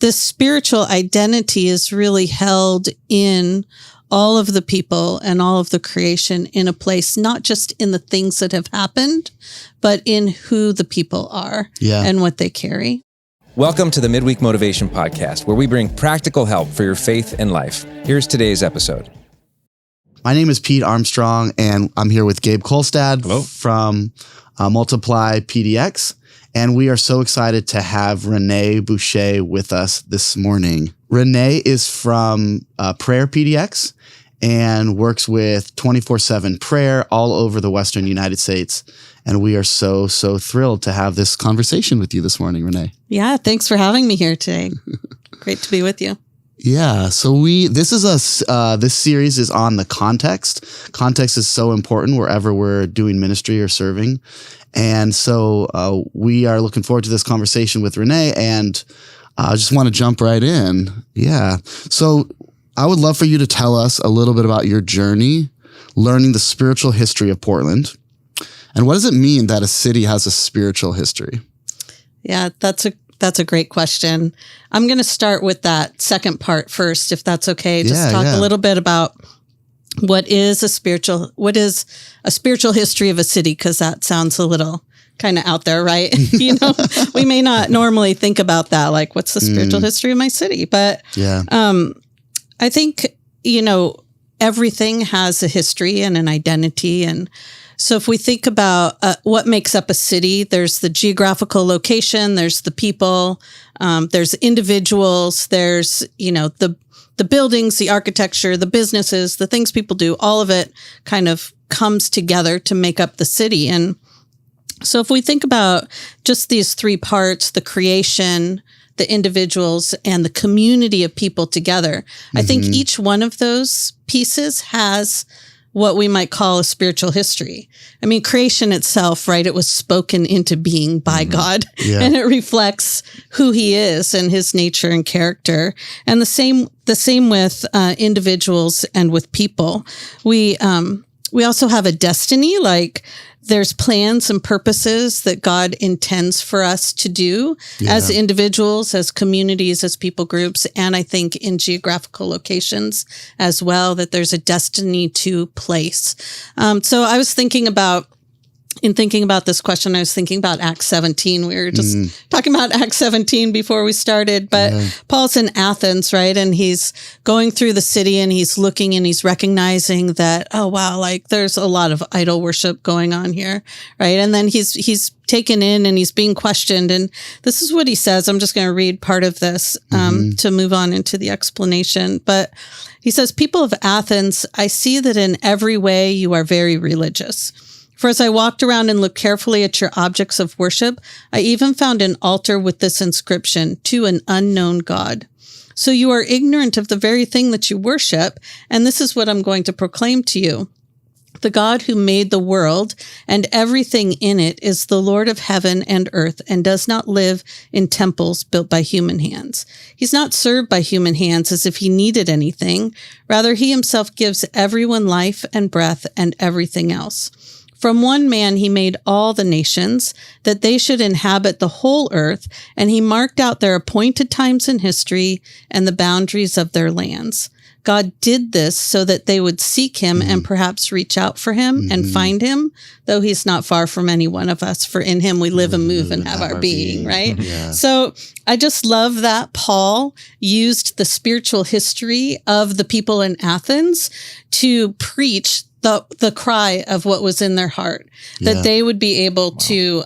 this spiritual identity is really held in all of the people and all of the creation in a place, not just in the things that have happened, but in who the people are and what they carry. Welcome to the Midweek Motivation Podcast, where we bring practical help for your faith and life. Here's today's episode. My name is Pete Armstrong, and I'm here with Gabe Kolstad from Multiply PDX. And we are so excited to have Renee Boucher with us this morning. Renee is from Prayer PDX and works with 24/7 prayer all over the Western United States. And we are so thrilled to have this conversation with you this morning, Renee. Yeah, thanks for having me here today. Great to be with you. Yeah, so this series is on the context. Context is so important wherever we're doing ministry or serving. And so we are looking forward to this conversation with Renee, and I just want to jump right in. Yeah. So I would love for you to tell us a little bit about your journey learning the spiritual history of Portland. And what does it mean that a city has a spiritual history? Yeah, that's a great question. I'm going to start with that second part first, if that's okay. Just talk a little bit about what is a spiritual history of a city, because that sounds a little kind of out there, right? We may not normally think about that, like what's the spiritual history of my city? But I think, everything has a history and an identity. And so if we think about what makes up a city, there's the geographical location, there's the people, there's individuals, there's, the buildings, the architecture, the businesses, the things people do, all of it kind of comes together to make up the city. And so if we think about just these three parts, the creation, the individuals, and the community of people together, I think each one of those pieces has what we might call a spiritual history. I mean, creation itself, right? It was spoken into being by God, and it reflects who he is and his nature and character. And the same with individuals and with people. We also have a destiny, like there's plans and purposes that God intends for us to do as individuals, as communities, as people groups, and I think in geographical locations as well, that there's a destiny to place. So I was thinking about this question, I was thinking about Acts 17. We were just talking about Acts 17 before we started, but Paul's in Athens, right? And he's going through the city and he's looking and he's recognizing that, oh, wow, like there's a lot of idol worship going on here, right? And then he's taken in and he's being questioned. And this is what he says. I'm just going to read part of this to move on into the explanation. But he says, "People of Athens, I see that in every way you are very religious. For as I walked around and looked carefully at your objects of worship, I even found an altar with this inscription, 'To an unknown God.' So you are ignorant of the very thing that you worship, and this is what I'm going to proclaim to you. The God who made the world and everything in it is the Lord of heaven and earth and does not live in temples built by human hands. He's not served by human hands as if he needed anything. Rather, he himself gives everyone life and breath and everything else. From one man he made all the nations, that they should inhabit the whole earth, and he marked out their appointed times in history and the boundaries of their lands. God did this so that they would seek him and perhaps reach out for him and find him, though he's not far from any one of us, for in him we live and move and have our being, right? So I just love that Paul used the spiritual history of the people in Athens to preach the cry of what was in their heart, that they would be able to,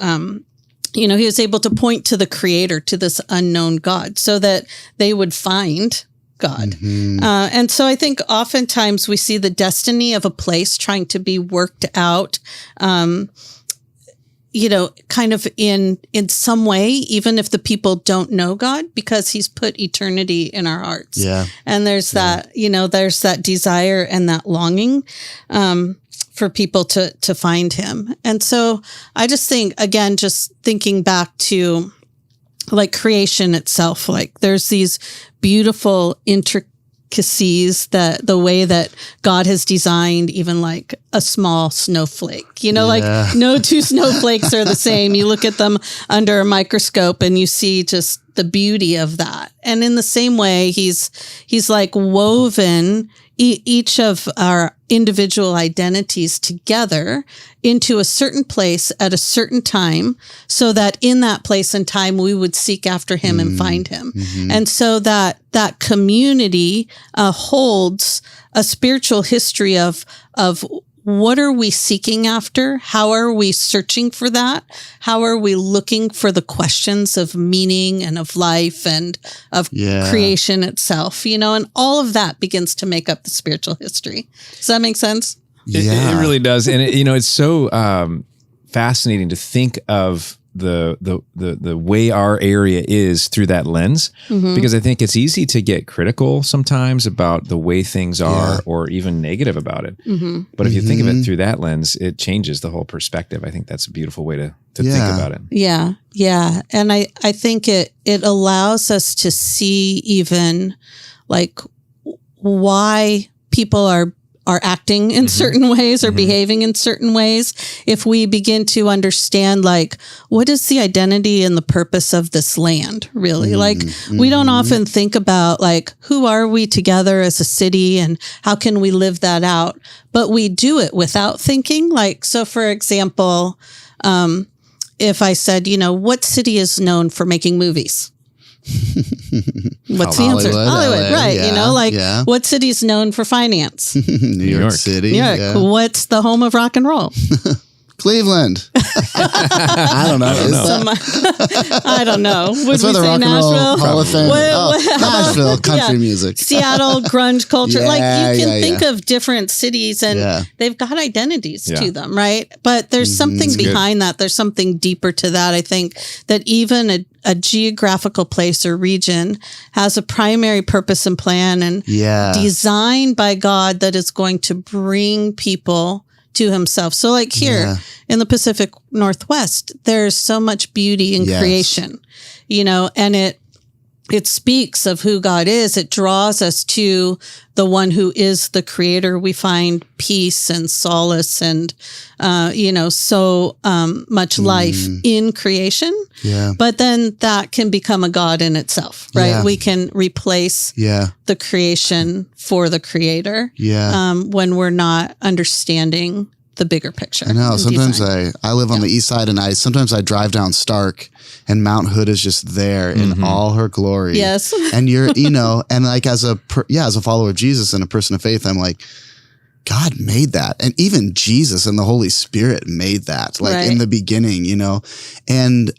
he was able to point to the creator, to this unknown God, so that they would find God. And so I think oftentimes we see the destiny of a place trying to be worked out, kind of in some way, even if the people don't know God, because he's put eternity in our hearts. And there's that, there's that desire and that longing, for people to find him. And so I just think, again, just thinking back to like creation itself, like there's these beautiful intricacies that the way that God has designed even like a small snowflake, like no two snowflakes are the same. You look at them under a microscope and you see just the beauty of that. And in the same way, he's like woven each of our individual identities together into a certain place at a certain time, so that in that place and time we would seek after him and find him. And so that community holds a spiritual history of what are we seeking after? How are we searching for that? How are we looking for the questions of meaning and of life and of creation itself? And all of that begins to make up the spiritual history. Does that make sense? It really does. And it's so fascinating to think of the way our area is through that lens, because I think it's easy to get critical sometimes about the way things are or even negative about it. But if you think of it through that lens, it changes the whole perspective. I think that's a beautiful way to think about it. Yeah. Yeah. And I think it allows us to see even like why people are acting in certain ways or behaving in certain ways. If we begin to understand, like, what is the identity and the purpose of this land, really? Like, we don't often think about, like, who are we together as a city and how can we live that out? But we do it without thinking. Like, so for example, if I said, what city is known for making movies? What's the answer? Hollywood, LA, right? What city is known for finance? New York City. New York. Yeah. What's the home of rock and roll? Cleveland. I don't know. I don't know. Would That's we say Nashville? Hall of Fame. Nashville, country music. Seattle, grunge culture. You can think of different cities and they've got identities to them, right? But there's something behind that. There's something deeper to that. I think that even a geographical place or region has a primary purpose and plan and designed by God that is going to bring people to himself. So like here in the Pacific Northwest, there's so much beauty in creation, and it speaks of who God is. It draws us to the one who is the creator. We find peace and solace and, so much life in creation. Yeah. But then that can become a God in itself, right? Yeah. We can replace the creation for the creator when we're not understanding the bigger picture. I know. Sometimes I live on the east side and sometimes I drive down Stark and Mount Hood is just there in all her glory. Yes. And you're, and like as a follower of Jesus and a person of faith, I'm like, God made that. And even Jesus and the Holy Spirit made that, like in the beginning, and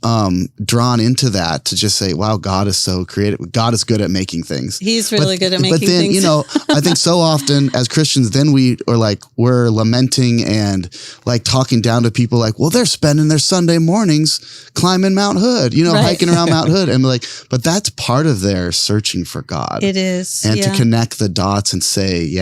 drawn into that to just say, wow, God is so creative. God is good at making things. He's really good at making things. But then, I think so often as Christians, then we're lamenting and like talking down to people like, well, they're spending their Sunday mornings climbing Mount Hood, hiking around Mount Hood. And like, but that's part of their searching for God. It is. And to connect the dots and say,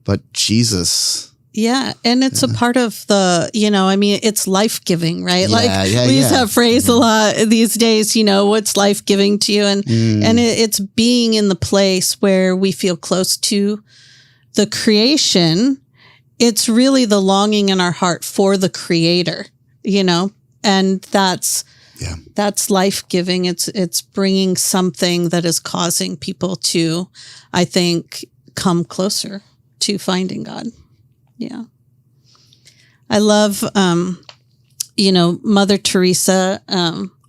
but Jesus. Yeah. And it's a part of the, it's life-giving, right? We use that phrase a lot these days, what's life-giving to you? And, it's being in the place where we feel close to the creation. It's really the longing in our heart for the creator, and that's life-giving. It's bringing something that is causing people to, I think, come closer to finding God. Yeah. I love, Mother Teresa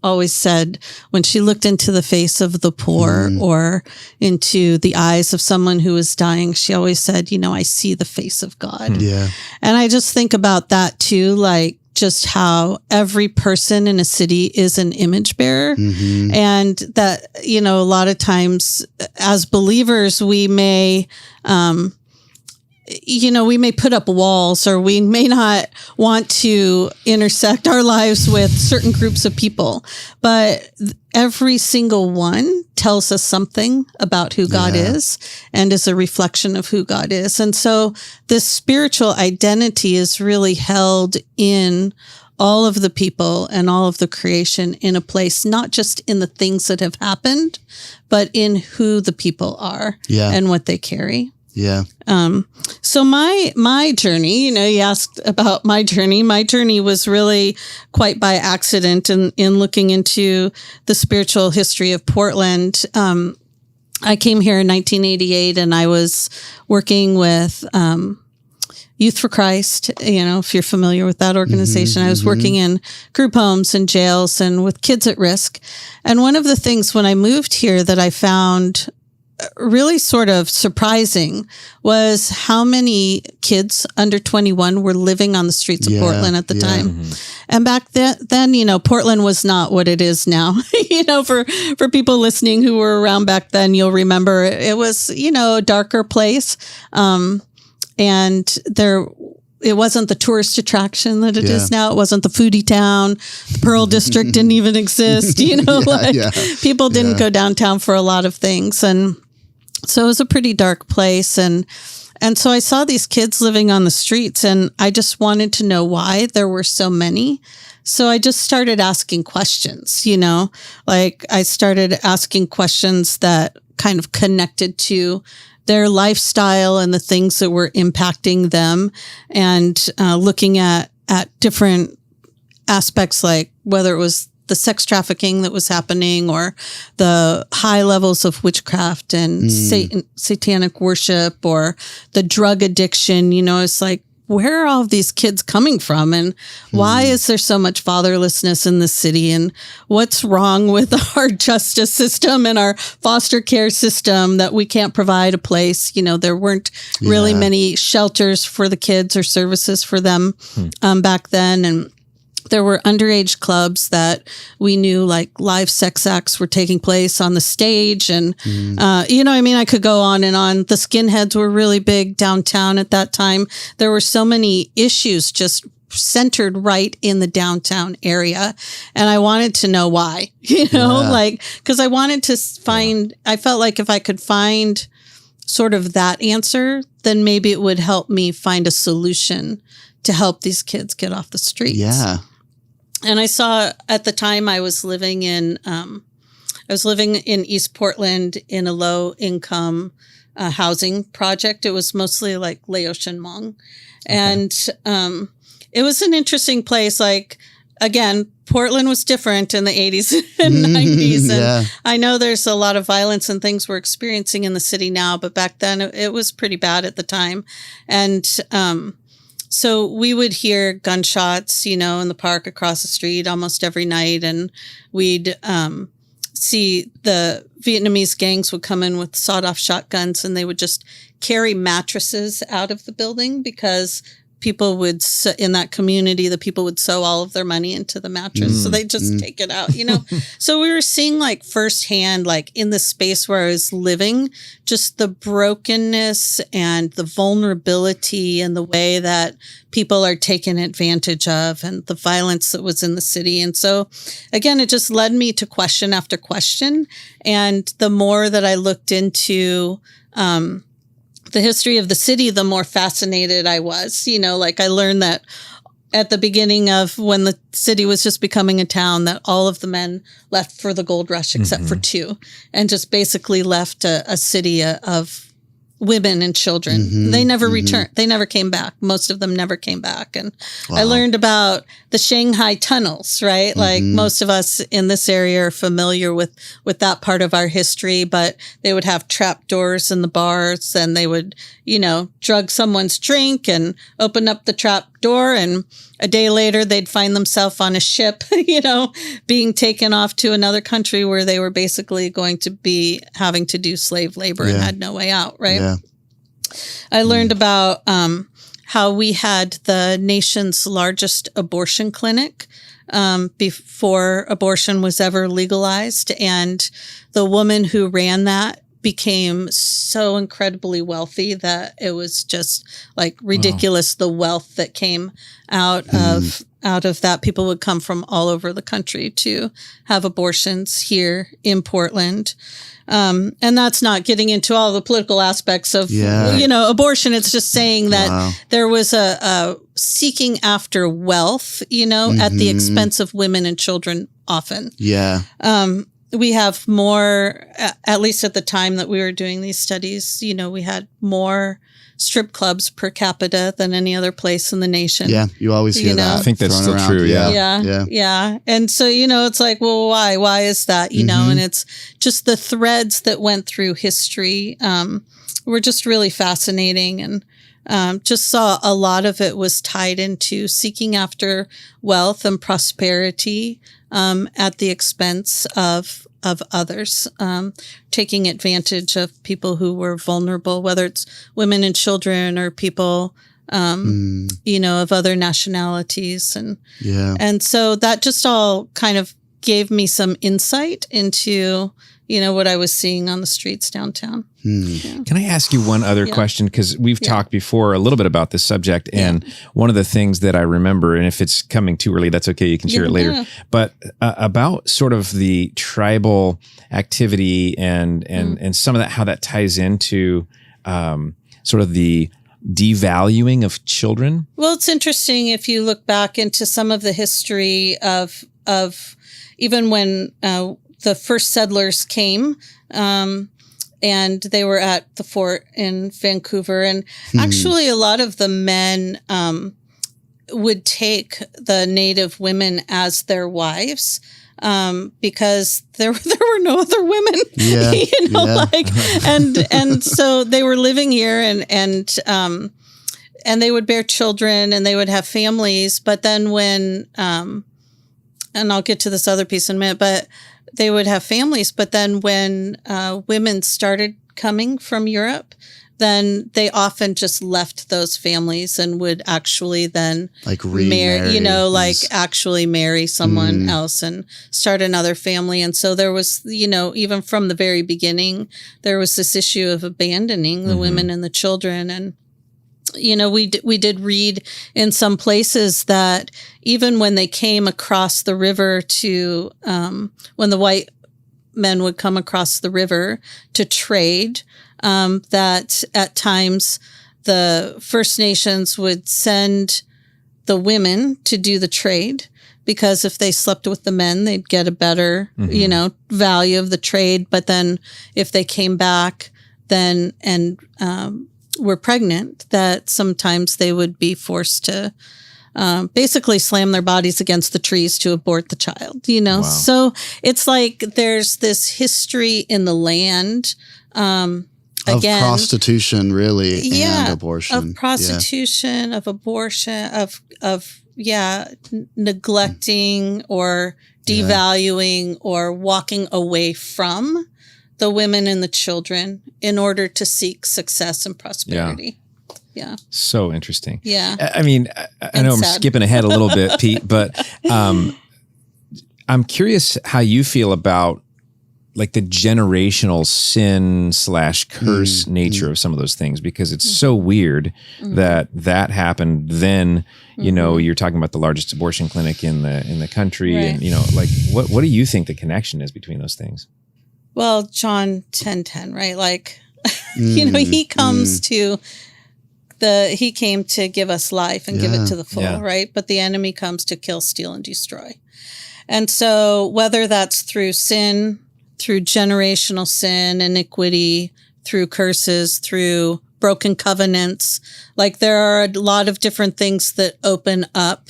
always said when she looked into the face of the poor or into the eyes of someone who was dying, she always said, I see the face of God. Yeah. And I just think about that too, like just how every person in a city is an image bearer. And that, a lot of times as believers, we may, we may put up walls or we may not want to intersect our lives with certain groups of people, but every single one tells us something about who God is and is a reflection of who God is. And so this spiritual identity is really held in all of the people and all of the creation in a place, not just in the things that have happened, but in who the people are and what they carry. Yeah. So my journey, you asked about my journey. My journey was really quite by accident in looking into the spiritual history of Portland. I came here in 1988 and I was working with, Youth for Christ, if you're familiar with that organization. I was working in group homes and jails and with kids at risk. And one of the things when I moved here that I found really sort of surprising was how many kids under 21 were living on the streets of Portland at the time. And back then, Portland was not what it is now. For people listening who were around back then, you'll remember it was, a darker place. And it wasn't the tourist attraction that it is now. It wasn't the foodie town. The Pearl District didn't even exist. People didn't go downtown for a lot of things. And so it was a pretty dark place. And so I saw these kids living on the streets and I just wanted to know why there were so many. So I just started asking questions, I started asking questions that kind of connected to their lifestyle and the things that were impacting them, and looking at different aspects, like whether it was the sex trafficking that was happening or the high levels of witchcraft and satanic worship or the drug addiction. It's like, where are all of these kids coming from, and why is there so much fatherlessness in the city, and what's wrong with our justice system and our foster care system that we can't provide a place? There weren't really many shelters for the kids or services for them back then. And there were underage clubs that we knew, like live sex acts were taking place on the stage. And, I could go on and on. The skinheads were really big downtown at that time. There were so many issues just centered right in the downtown area. And I wanted to know why, because I wanted to find, I felt like if I could find sort of that answer, then maybe it would help me find a solution to help these kids get off the streets. Yeah. And I saw at the time I was living in East Portland in a low income housing project. It was mostly like Laotian Hmong. And it was an interesting place. Like, again, Portland was different in the 80s and 90s. And I know there's a lot of violence and things we're experiencing in the city now, but back then it was pretty bad at the time. And so we would hear gunshots, in the park across the street almost every night. And we'd see the Vietnamese gangs would come in with sawed-off shotguns and they would just carry mattresses out of the building because people would, in that community, the people would sew all of their money into the mattress. So they just take it out, So we were seeing like firsthand, like in the space where I was living, just the brokenness and the vulnerability and the way that people are taken advantage of and the violence that was in the city. And so again, it just led me to question after question. And the more that I looked into, the history of the city, the more fascinated I was. I learned that at the beginning of when the city was just becoming a town, that all of the men left for the gold rush except for two, and just basically left a city of women and children. They never returned. They never came back. Most of them never came back. And I learned about the Shanghai tunnels, right? Like most of us in this area are familiar with that part of our history, but they would have trap doors in the bars and they would, drug someone's drink and open up the trap door. And a day later, they'd find themselves on a ship, being taken off to another country where they were basically going to be having to do slave labor and had no way out, right? Yeah. I learned about how we had the nation's largest abortion clinic before abortion was ever legalized. And the woman who ran that became so incredibly wealthy that it was just like ridiculous. The wealth that came out of that. People would come from all over the country to have abortions here in Portland. And that's not getting into all the political aspects of, abortion. It's just saying that there was a seeking after wealth, at the expense of women and children often. Yeah. we have more, at least at the time that we were doing these studies, we had more strip clubs per capita than any other place in the nation. Yeah, you always hear that. I think that's still around. true. Yeah. And so, it's like, well, why? Why is that? And it's just the threads that went through history were just really fascinating, and just saw a lot of it was tied into seeking after wealth and prosperity at the expense of others, taking advantage of people who were vulnerable, whether it's women and children or people, of other nationalities. And so that just all kind of gave me some insight into, what I was seeing on the streets downtown. Yeah. Can I ask you one other question? Because we've talked before a little bit about this subject. And one of the things that I remember, and if it's coming too early, that's okay. You can share it later. But about sort of the tribal activity and some of that, how that ties into sort of the devaluing of children. Well, it's interesting if you look back into some of the history of even when the first settlers came, and they were at the fort in Vancouver. And actually, a lot of the men would take the native women as their wives because there were no other women, and so they were living here, and they would bear children and they would have families. But then when, and I'll get to this other piece in a minute, but they would have families, but then when women started coming from Europe, then they often just left those families and would actually then remarry, actually marry someone else and start another family. And so there was, even from the very beginning, there was this issue of abandoning the women and the children. And we did read in some places that even when they came across the river to, when the white men would come across the river to trade, that at times the First Nations would send the women to do the trade, because if they slept with the men, they'd get a better, value of the trade. But then if they came back then and, were pregnant, that sometimes they would be forced to basically slam their bodies against the trees to abort the child, Wow. So it's like there's this history in the land of prostitution, really, and abortion. Of prostitution, of abortion, of neglecting or devaluing or walking away from the women and the children in order to seek success and prosperity. Yeah. So interesting. Yeah. I mean, I know I'm skipping ahead a little bit, Pete, but I'm curious how you feel about like the generational sin / curse nature of some of those things, because it's so weird that happened then. You're talking about the largest abortion clinic in the country, right. And like what do you think the connection is between those things? Well, John 10:10, right? Like, he comes he came to give us life and give it to the full, right? But the enemy comes to kill, steal, and destroy. And so whether that's through sin, through generational sin, iniquity, through curses, through broken covenants, like there are a lot of different things that open up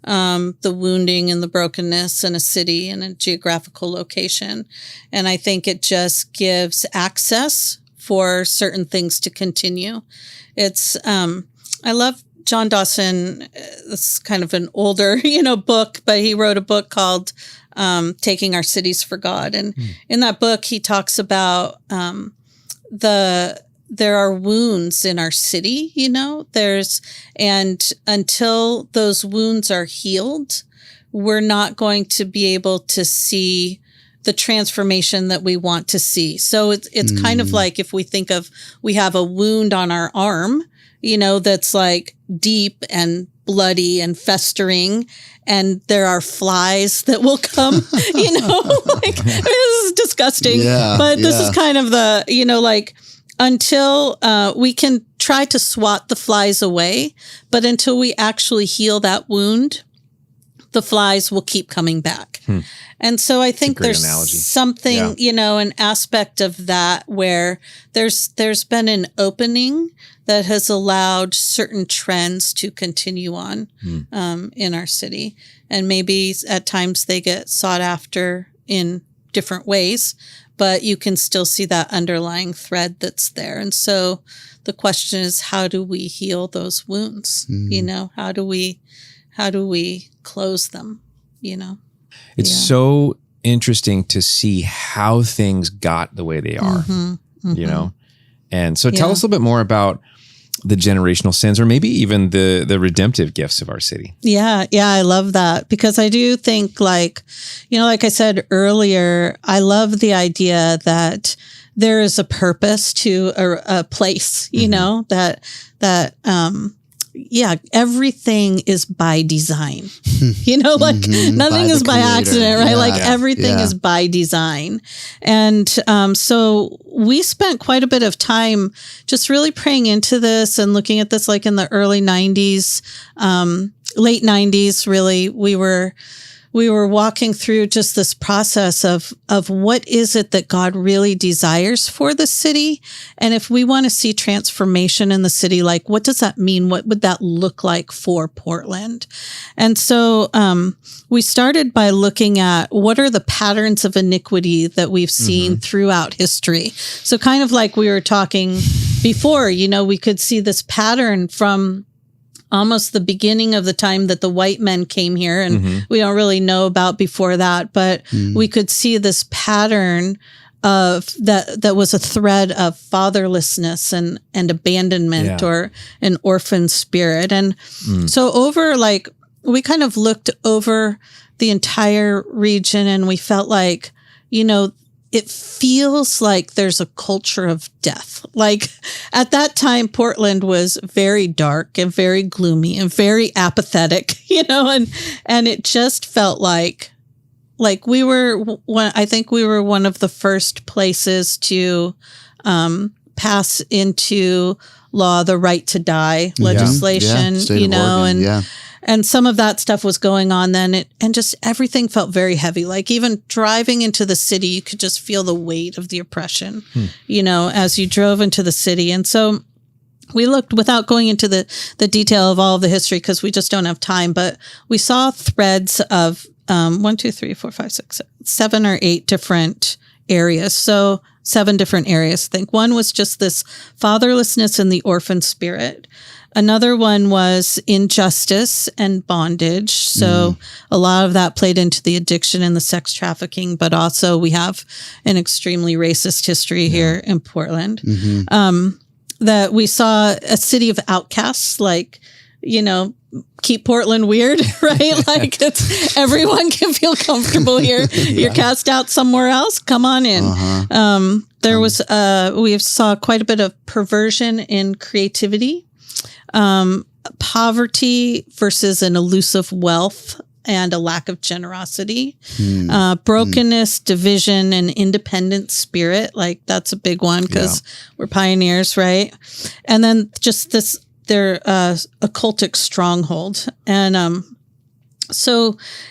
the wounding and the brokenness in a city and a geographical location. And I think it just gives access for certain things to continue. It's, I love John Dawson. It's kind of an older, book, but he wrote a book called Taking Our Cities for God. And in that book, he talks about there are wounds in our city, and until those wounds are healed, we're not going to be able to see the transformation that we want to see. So it's kind of like if we have a wound on our arm, that's like deep and bloody and festering, and there are flies that will come, like this is disgusting, but this is kind of the, until we can try to swat the flies away, but until we actually heal that wound, the flies will keep coming back. And so I think there's something, an aspect of that where there's been an opening that has allowed certain trends to continue on in our city. And maybe at times they get sought after in different ways, but you can still see that underlying thread that's there. And so the question is, how do we heal those wounds? How do we close them? It's so interesting to see how things got the way they are, And so tell us a little bit more about the generational sins, or maybe even the redemptive gifts of our city. Yeah, I love that, because I do think, like I said earlier, I love the idea that there is a purpose to a place, everything is by design, nothing is by accident, right? Everything is by design. And so we spent quite a bit of time just really praying into this and looking at this, like in the early 90s, late 90s, really, we were walking through just this process of what is it that God really desires for the city? And if we want to see transformation in the city, like, what does that mean? What would that look like for Portland? And so we started by looking at what are the patterns of iniquity that we've seen throughout history. So kind of like we were talking before, we could see this pattern from almost the beginning of the time that the white men came here, and we don't really know about before that, but we could see this pattern of that was a thread of fatherlessness and abandonment or an orphan spirit. And so we kind of looked over the entire region, and we felt like, it feels like there's a culture of death. Like at that time, Portland was very dark and very gloomy and very apathetic, and it just felt like we were I think we were one of the first places to pass into law the right to die legislation, and some of that stuff was going on then. And just everything felt very heavy. Like even driving into the city, you could just feel the weight of the oppression, as you drove into the city. And so we looked, without going into the detail of all of the history, because we just don't have time, but we saw threads of 7 or 8 different areas. So 7 different areas. I think one was just this fatherlessness and the orphan spirit. Another one was injustice and bondage. So a lot of that played into the addiction and the sex trafficking, but also we have an extremely racist history here in Portland. That we saw a city of outcasts, like, keep Portland weird, right? Like everyone can feel comfortable here. You're cast out somewhere else. Come on in. There was, we saw quite a bit of perversion in creativity. Poverty versus an elusive wealth and a lack of generosity, brokenness, division, and independent spirit. Like that's a big one because we're pioneers, right? And then just their occultic stronghold. And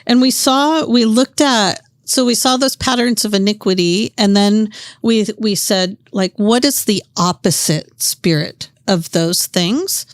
we saw those patterns of iniquity, and then we said, like, what is the opposite spirit of those things?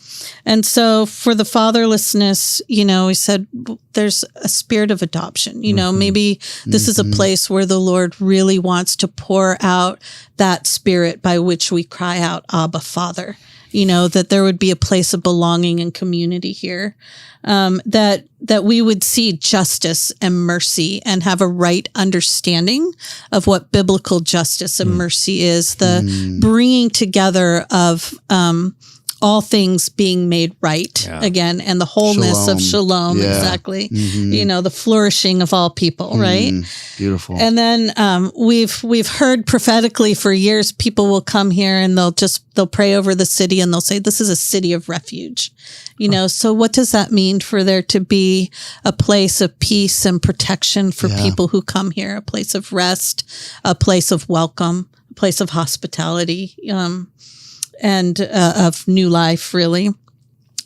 And so for the fatherlessness, we said there's a spirit of adoption. Maybe this is a place where the Lord really wants to pour out that spirit by which we cry out, Abba, Father. That there would be a place of belonging and community here, that we would see justice and mercy and have a right understanding of what biblical justice and mercy is, the bringing together of all things being made right again, and the wholeness of shalom, exactly. The flourishing of all people, right? Beautiful. And then we've heard prophetically for years, people will come here and they'll pray over the city and they'll say, this is a city of refuge. So what does that mean for there to be a place of peace and protection for people who come here, a place of rest, a place of welcome, a place of hospitality, and of new life, really.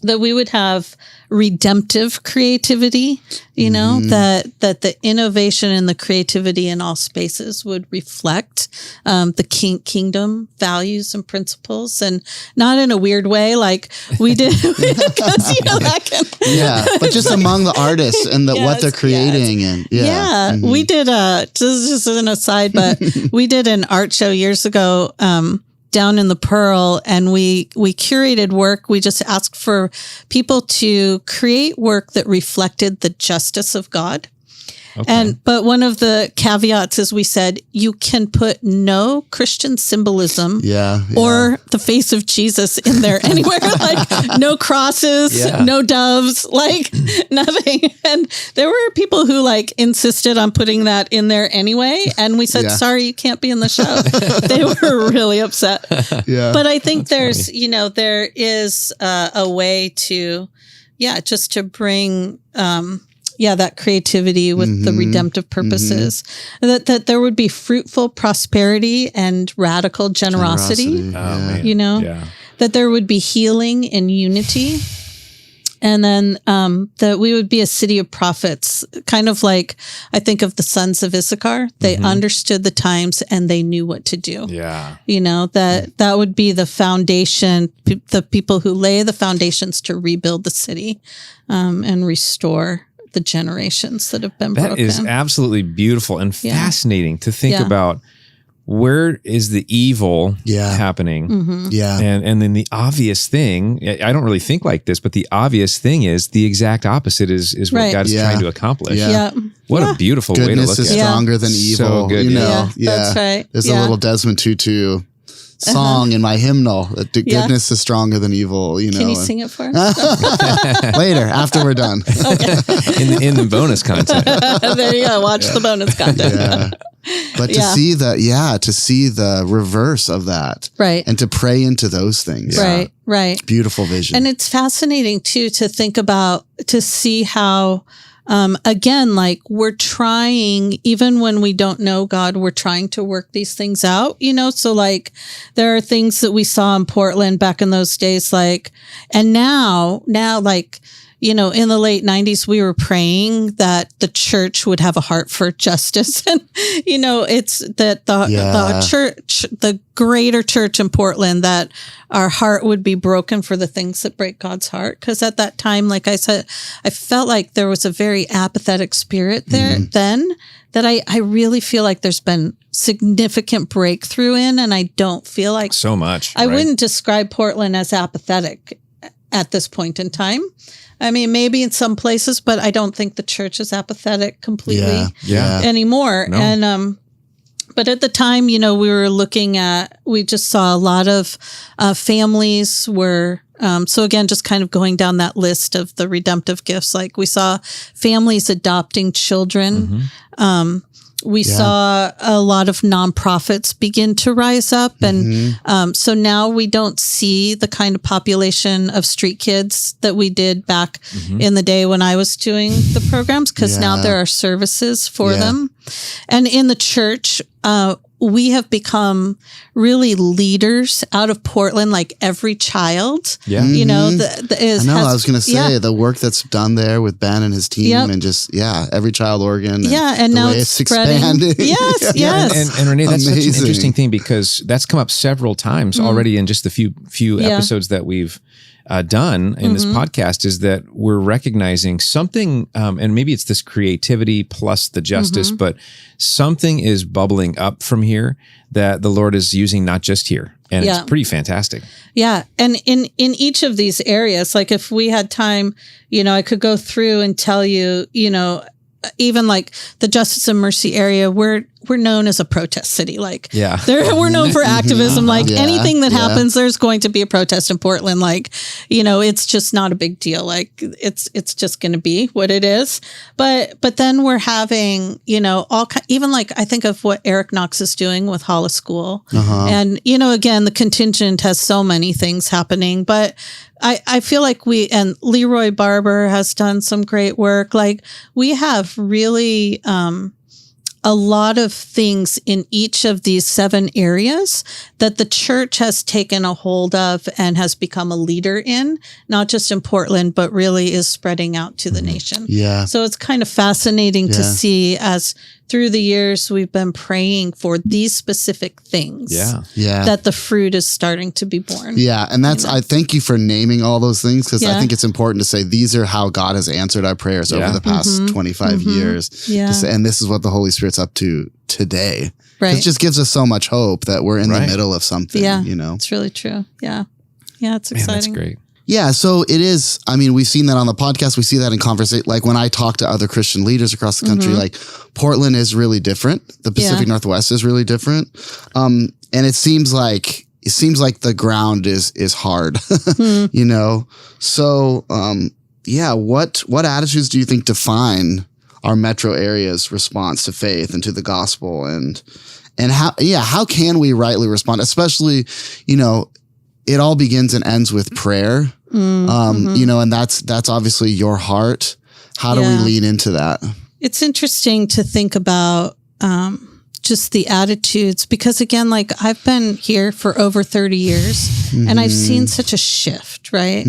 that we would have redemptive creativity, that the innovation and the creativity in all spaces would reflect the kingdom values and principles, and not in a weird way like we did, because that can, but just among the artists and what they're creating. And we did just an aside, but we did an art show years ago down in the Pearl, and we curated work. We just asked for people to create work that reflected the justice of God. Okay. But one of the caveats is we said you can put no Christian symbolism or the face of Jesus in there anywhere, like no crosses, no doves, like nothing. And there were people who like insisted on putting that in there anyway. And we said, sorry, you can't be in the show. They were really upset. But I think there's, there is a way to, just to bring, that creativity with the redemptive purposes, that there would be fruitful prosperity and radical generosity. That there would be healing and unity. And then that we would be a city of prophets, kind of like I think of the sons of Issachar. They understood the times and they knew what to do. That would be the foundation, the people who lay the foundations to rebuild the city and restore the generations that have been broken. That is absolutely beautiful and fascinating to think about. Where is the evil happening? And then the obvious thing, I don't really think like this, but the obvious thing is the exact opposite is what God is trying to accomplish. What a beautiful way to look at it. Goodness is stronger than evil. So good. That's right. There's a little Desmond Tutu song in my hymnal. Goodness is stronger than evil. Can you sing it for us? Later, after we're done. in the bonus content. There you go. Watch the bonus content. But to see the reverse of that, right, and to pray into those things, right, beautiful vision. And it's fascinating too to think about, to see how. Again, like we're trying, even when we don't know God, we're trying to work these things out, so like there are things that we saw in Portland back in those days, like, and now like, in the late 90s, we were praying that the church would have a heart for justice. And, it's that the church, the greater church in Portland, that our heart would be broken for the things that break God's heart. Because at that time, like I said, I felt like there was a very apathetic spirit there then that I really feel like there's been significant breakthrough in. And I don't feel like so much. I wouldn't describe Portland as apathetic at this point in time. I mean, maybe in some places, but I don't think the church is apathetic completely anymore. No. And, but at the time, we just saw a lot of families were, so again, just kind of going down that list of the redemptive gifts, like we saw families adopting children. We saw a lot of nonprofits begin to rise up. And so now we don't see the kind of population of street kids that we did back in the day when I was doing the programs, because now there are services for them. And in the church, we have become really leaders out of Portland, like every child, I was going to say the work that's done there with Ben and his team and just, every child organ. And now it's expanding. Yes. And Renee, that's such an interesting thing, because that's come up several times already in just the few episodes that we've done in this podcast, is that we're recognizing something, and maybe it's this creativity plus the justice, but something is bubbling up from here that the Lord is using, not just here. And it's pretty fantastic. Yeah. And in each of these areas, like if we had time, I could go through and tell you, even like the Justice and Mercy area, we're known as a protest city. Like, we're known for activism. Like anything that happens, there's going to be a protest in Portland. Like, it's just not a big deal. Like it's just going to be what it is. But then we're having, even like I think of what Eric Knox is doing with Hollis School, and again, the contingent has so many things happening, but I feel like and Leroy Barber has done some great work. Like we have really, a lot of things in each of these 7 areas that the church has taken a hold of and has become a leader in, not just in Portland, but really is spreading out to the nation. Yeah. So it's kind of fascinating to see as through the years we've been praying for these specific things. Yeah. That the fruit is starting to be born. Yeah. And that's, I thank you for naming all those things, because I think it's important to say these are how God has answered our prayers over the past 25 years. Yeah. And this is what the Holy Spirit's up to today. Right. It just gives us so much hope that we're in the middle of something, you know? It's really true. Yeah. Yeah. It's exciting. Man, that's great. Yeah, so it is. I mean, we've seen that on the podcast. We see that in conversation. Like when I talk to other Christian leaders across the country, like Portland is really different. The Pacific Northwest is really different. And it seems like the ground is hard, you know? So, what attitudes do you think define our metro area's response to faith and to the gospel, and how can we rightly respond? Especially, you know, it all begins and ends with prayer, you know, and that's obviously your heart. How do we lean into that? It's interesting to think about just the attitudes, because again, like I've been here for over 30 years and I've seen such a shift, right?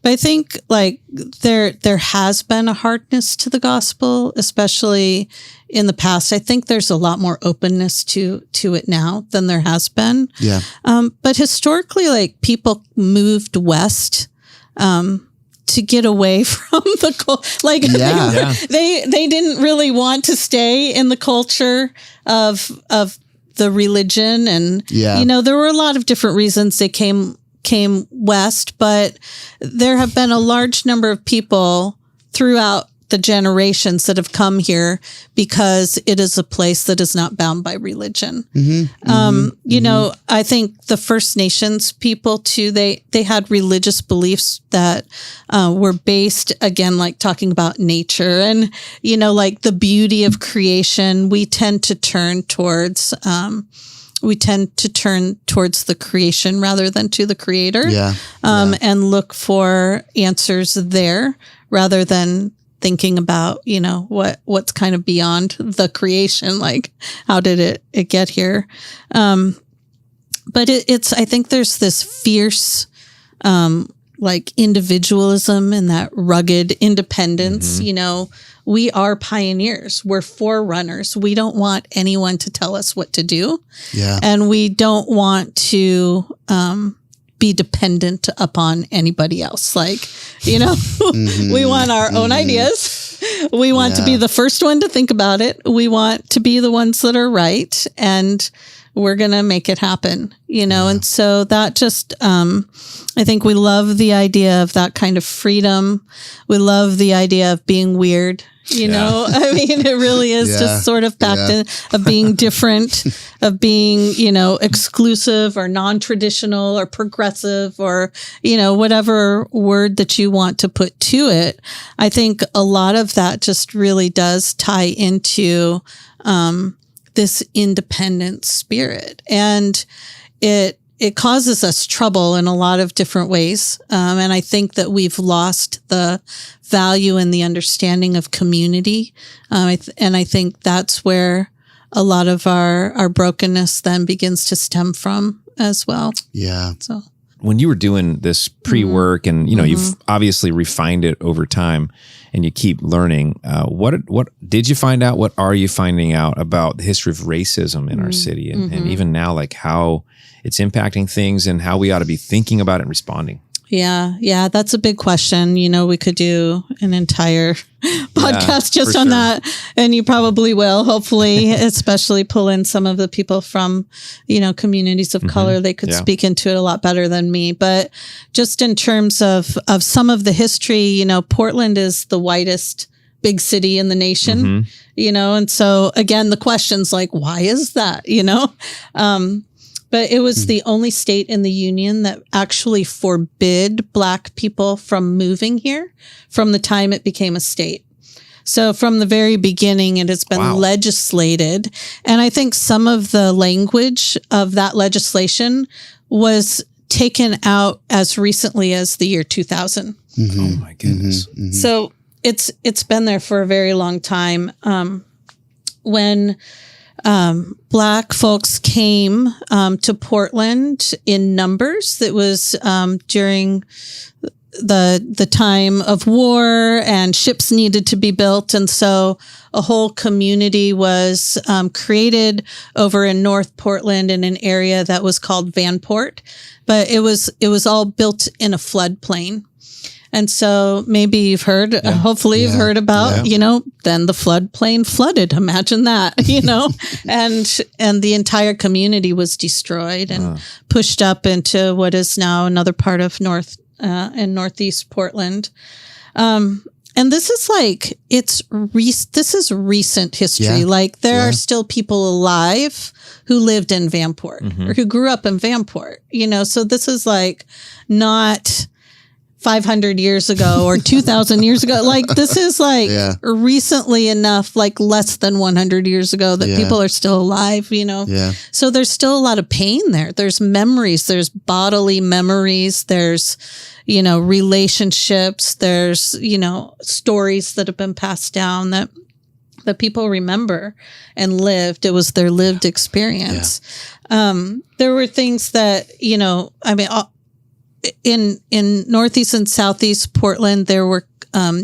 But I think like there has been a hardness to the gospel, especially in the past. I think there's a lot more openness to it now than there has been. Yeah. But historically, like people moved west to get away from the like they didn't really want to stay in the culture of the religion, and you know, there were a lot of different reasons they came west, but there have been a large number of people throughout the generations that have come here because it is a place that is not bound by religion. You know, I think the First Nations people too, they had religious beliefs that were based, again, like talking about nature and, you know, like the beauty of creation. We tend to turn towards the creation rather than to the creator. And look for answers there rather than thinking about, you know, what's kind of beyond the creation, like how did it get here? But I think there's this fierce, like individualism and that rugged independence. You know, we are pioneers. We're forerunners. We don't want anyone to tell us what to do. And we don't want to, be dependent upon anybody else. Like, you know, we want our own ideas. We want to be the first one to think about it. We want to be the ones that are right, and we're going to make it happen, you know? And so that just, I think we love the idea of that kind of freedom. We love the idea of being weird. You know, I mean, it really is just sort of packed in, of being different, of being, you know, exclusive or non-traditional or progressive or, you know, whatever word that you want to put to it. I think a lot of that just really does tie into this independent spirit. And it causes us trouble in a lot of different ways. And I think that we've lost the value and the understanding of community. And I think that's where a lot of our brokenness then begins to stem from as well. Yeah. So when you were doing this pre-work and, you know, you've obviously refined it over time and you keep learning, what did you find out? What are you finding out about the history of racism in our city? And even now, like how it's impacting things and how we ought to be thinking about it and responding. Yeah, that's a big question. You know, we could do an entire podcast just on that, and you probably will, hopefully, especially pull in some of the people from, you know, communities of color. They could speak into it a lot better than me. But just in terms of some of the history, you know, Portland is the whitest big city in the nation, you know, and so again, the question's like, why is that, you know? But it was the only state in the union that actually forbid Black people from moving here from the time it became a state. So from the very beginning, it has been legislated. And I think some of the language of that legislation was taken out as recently as the year 2000. Oh my goodness. So it's been there for a very long time. When Black folks came to Portland in numbers. It was during the time of war, and ships needed to be built. And so a whole community was created over in North Portland in an area that was called Vanport. But it was all built in a floodplain. And so maybe you've heard, hopefully you've heard about, then the floodplain flooded. Imagine that, and the entire community was destroyed and pushed up into what is now another part of Northeast Portland. And this is like, this is recent history. Yeah. Like there are still people alive who lived in Vanport or who grew up in Vanport, so this is like not 500 years ago or 2,000 years ago. Like this is like recently enough, like less than 100 years ago that people are still alive, So there's still a lot of pain there. There's memories, there's bodily memories, there's, relationships, there's, stories that have been passed down that people remember and lived. It was their lived experience. There were things that, in Northeast and Southeast Portland, there were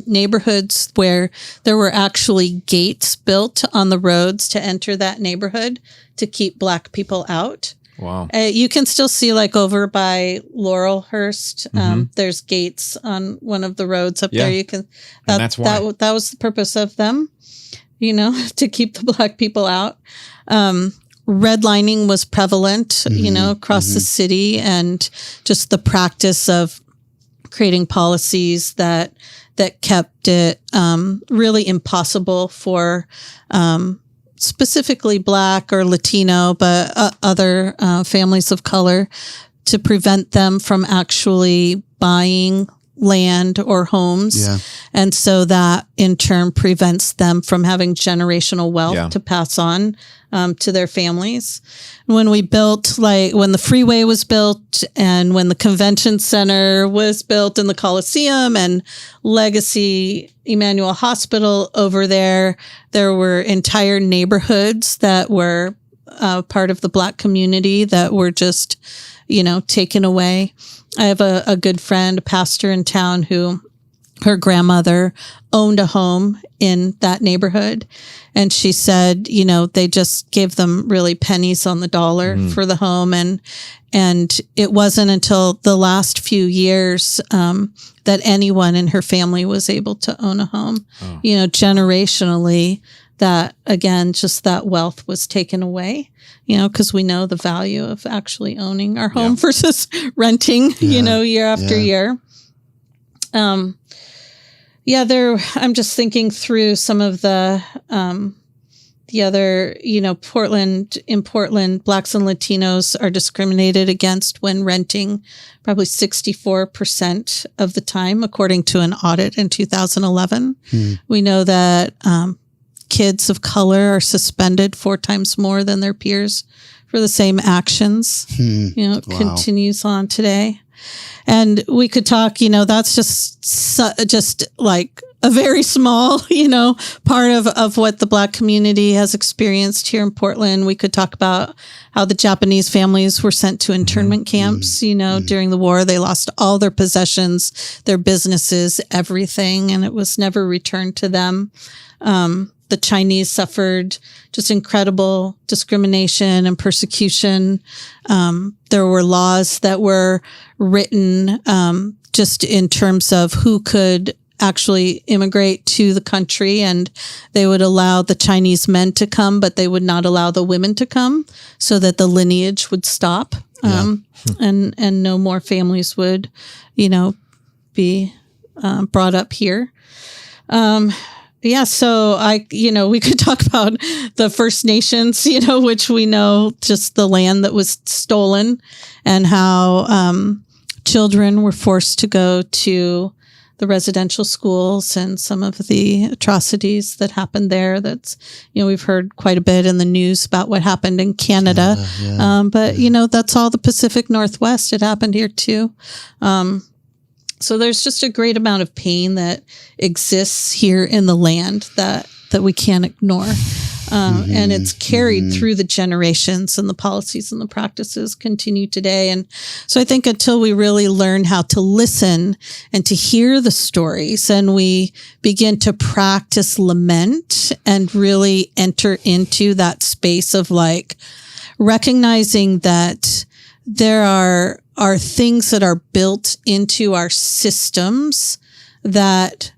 neighborhoods where there were actually gates built on the roads to enter that neighborhood to keep Black people out. Wow. You can still see like over by Laurelhurst, there's gates on one of the roads up there. You can, and that's why. That was the purpose of them, to keep the Black people out. Redlining was prevalent, across the city, and just the practice of creating policies that kept it really impossible for specifically Black or Latino, but other families of color, to prevent them from actually buying land or homes. And so that in turn prevents them from having generational wealth to pass on to their families. When we built, when the freeway was built and when the convention center was built and the Coliseum and Legacy Emmanuel Hospital over there were entire neighborhoods that were part of the Black community that were just, taken away. I have a good friend, a pastor in town, who her grandmother owned a home in that neighborhood. And she said, they just gave them really pennies on the dollar for the home. And it wasn't until the last few years that anyone in her family was able to own a home. Generationally, that, again, just that wealth was taken away, because we know the value of actually owning our home versus renting, year after year. I'm just thinking through some of the other, in Portland, Blacks and Latinos are discriminated against when renting probably 64% of the time, according to an audit in 2011. We know that kids of color are suspended 4 times more than their peers for the same actions. It continues on today. And we could talk, that's just like a very small, part of what the Black community has experienced here in Portland. We could talk about how the Japanese families were sent to internment camps, during the war. They lost all their possessions, their businesses, everything, and it was never returned to them. The Chinese suffered just incredible discrimination and persecution. There were laws that were written just in terms of who could actually immigrate to the country, and they would allow the Chinese men to come, but they would not allow the women to come, so that the lineage would stop, and no more families would, be brought up here. So we could talk about the First Nations, which we know just the land that was stolen, and how children were forced to go to the residential schools, and some of the atrocities that happened there. That's, we've heard quite a bit in the news about what happened in Canada. But that's all the Pacific Northwest. It happened here too. So there's just a great amount of pain that exists here in the land that we can't ignore. And it's carried through the generations, and the policies and the practices continue today. And so I think until we really learn how to listen and to hear the stories, and we begin to practice lament and really enter into that space of like recognizing that there are things that are built into our systems that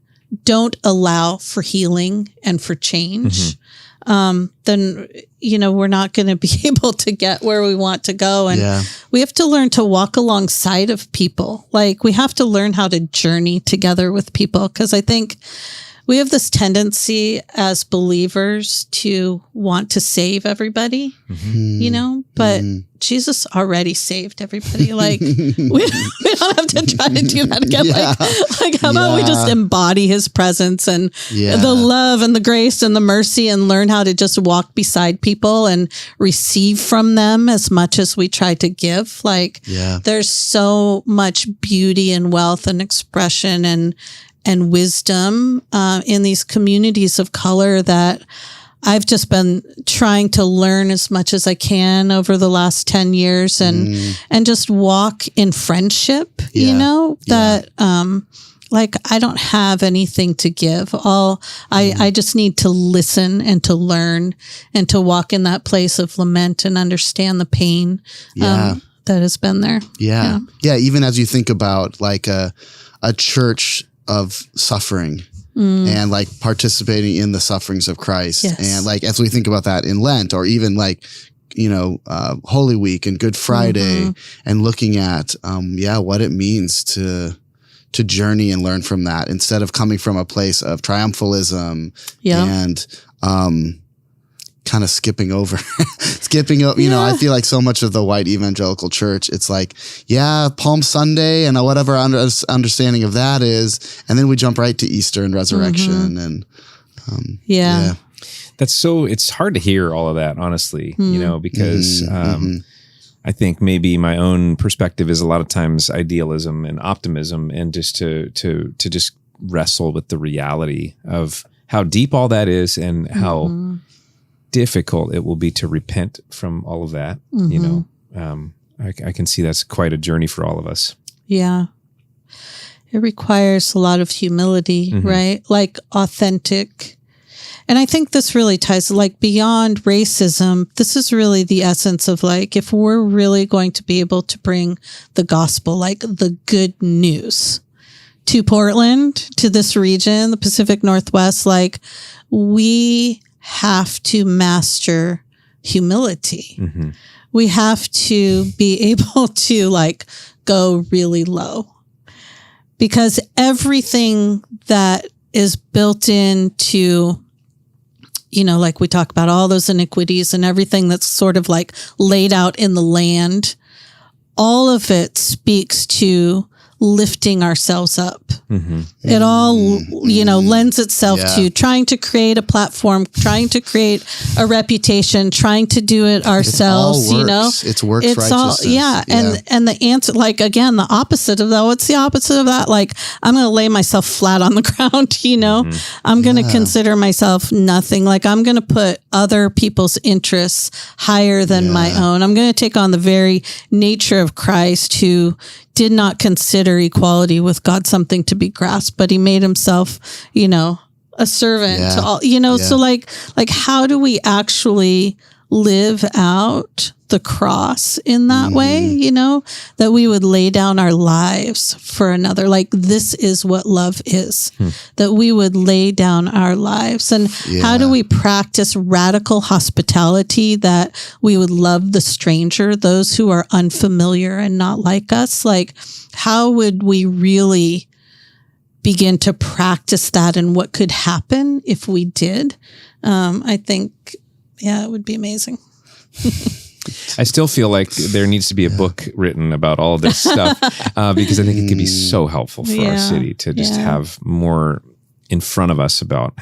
don't allow for healing and for change, then, we're not going to be able to get where we want to go. And we have to learn to walk alongside of people. Like, we have to learn how to journey together with people. Because I think we have this tendency as believers to want to save everybody, but Jesus already saved everybody. Like, we don't have to try to do that again. Like how about we just embody his presence and the love and the grace and the mercy, and learn how to just walk beside people and receive from them as much as we try to give. Like, there's so much beauty and wealth and expression and wisdom in these communities of color that I've just been trying to learn as much as I can over the last 10 years and just walk in friendship, that like I don't have anything to give. I just need to listen and to learn and to walk in that place of lament and understand the pain that has been there. Yeah. Even as you think about like a church of suffering and like participating in the sufferings of Christ. And like, as we think about that in Lent, or even like, Holy Week and Good Friday, and looking at, what it means to journey and learn from that, instead of coming from a place of triumphalism and, kind of skipping over, I feel like so much of the white evangelical church, it's like, Palm Sunday and whatever understanding of that is. And then we jump right to Easter and resurrection. And, it's hard to hear all of that, honestly, because, I think maybe my own perspective is a lot of times idealism and optimism, and just to just wrestle with the reality of how deep all that is, and how difficult it will be to repent from all of that. I can see that's quite a journey for all of us. Yeah. It requires a lot of humility, right? Like authentic. And I think this really ties, like, beyond racism. This is really the essence of, like, if we're really going to be able to bring the gospel, like the good news, to Portland, to this region, the Pacific Northwest, like, we have to master humility. We have to be able to like go really low, because everything that is built into, like we talk about all those iniquities and everything that's sort of like laid out in the land, all of it speaks to lifting ourselves up. It all, lends itself to trying to create a platform, trying to create a reputation, trying to do it ourselves. It's works righteousness. And the answer, like, again, the opposite of that. What's the opposite of that? Like, I'm going to lay myself flat on the ground. I'm going to consider myself nothing. Like, I'm going to put other people's interests higher than my own. I'm going to take on the very nature of Christ, who did not consider equality with God something to be grasped, but he made himself, a servant to all, so like how do we actually live out the cross in that way, that we would lay down our lives for another. Like, this is what love is, that we would lay down our lives. And how do we practice radical hospitality, that we would love the stranger, those who are unfamiliar and not like us? Like, how would we really begin to practice that, and what could happen if we did? I think, it would be amazing. I still feel like there needs to be a book written about all of this stuff, because I think it could be so helpful for our city to just have more in front of us about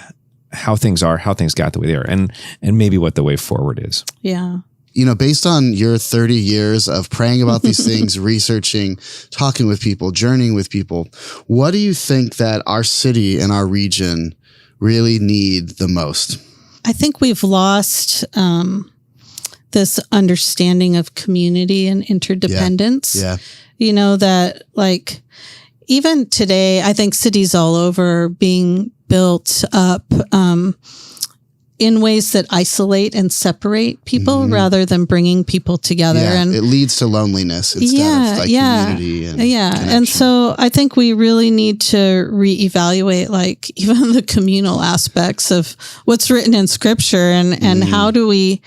how things are, how things got the way they are, and maybe what the way forward is. Yeah. Based on your 30 years of praying about these things, researching, talking with people, journeying with people, what do you think that our city and our region really need the most? I think we've lost this understanding of community and interdependence. Yeah. You know, that like even today, I think cities all over are being built up in ways that isolate and separate people rather than bringing people together. Yeah, and it leads to loneliness instead of like community and connection. And so I think we really need to reevaluate like even the communal aspects of what's written in scripture and how do we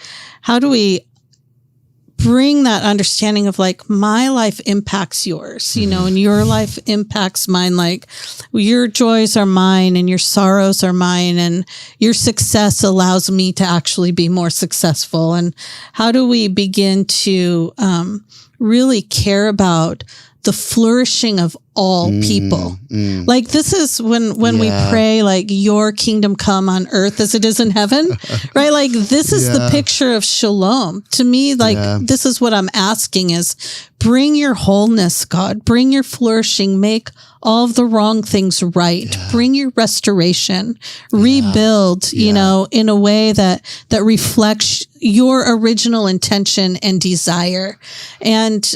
bring that understanding of like my life impacts yours, you know, and your life impacts mine. Like your joys are mine and your sorrows are mine, and your success allows me to actually be more successful. And how do we begin to really care about the flourishing of all people? Like this is when we pray like your kingdom come on earth as it is in heaven, right? Like this is the picture of shalom to me. Like this is what I'm asking is bring your wholeness, God, bring your flourishing, make all of the wrong things right, bring your restoration, rebuild, you know, in a way that reflects your original intention and desire. And,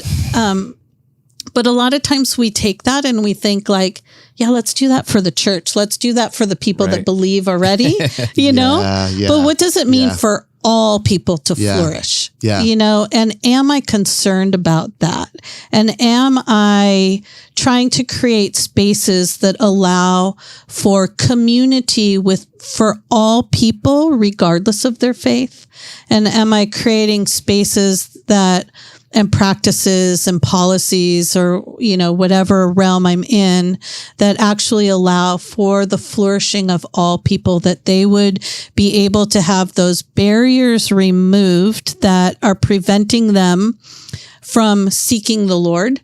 but a lot of times we take that and we think like, yeah, let's do that for the church. Let's do that for the people that believe already, you know? But what does it mean for all people to flourish? You know, and am I concerned about that? And am I trying to create spaces that allow for community for all people, regardless of their faith? And am I creating spaces that and practices and policies or, you know, whatever realm I'm in that actually allow for the flourishing of all people, that they would be able to have those barriers removed that are preventing them from seeking the Lord,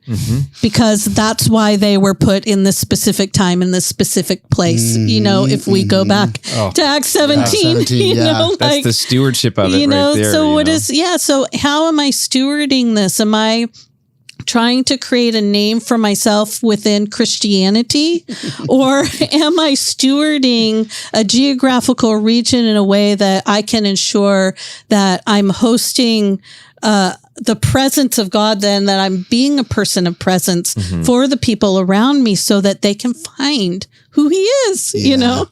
because that's why they were put in this specific time in this specific place. You know, if we go back to Acts 17, you know, like, that's the stewardship of it, you know, right there. So so how am I stewarding this? Am I trying to create a name for myself within Christianity? Or am I stewarding a geographical region in a way that I can ensure that I'm hosting the presence of God, then that I'm being a person of presence for the people around me so that they can find who he is, you know?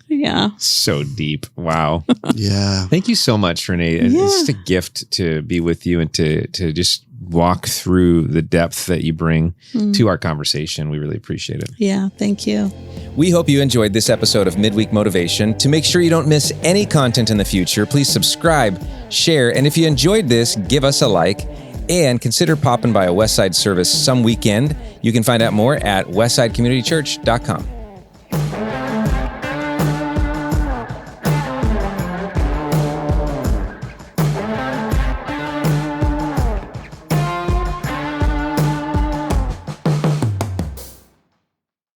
Yeah. So deep. Wow. Yeah. Thank you so much, Renee. It's just a gift to be with you and to just walk through the depth that you bring to our conversation. We really appreciate it. Yeah. Thank you. We hope you enjoyed this episode of Midweek Motivation. To make sure you don't miss any content in the future, please subscribe, share, and if you enjoyed this, give us a like. And consider popping by a Westside service some weekend. You can find out more at westsidecommunitychurch.com.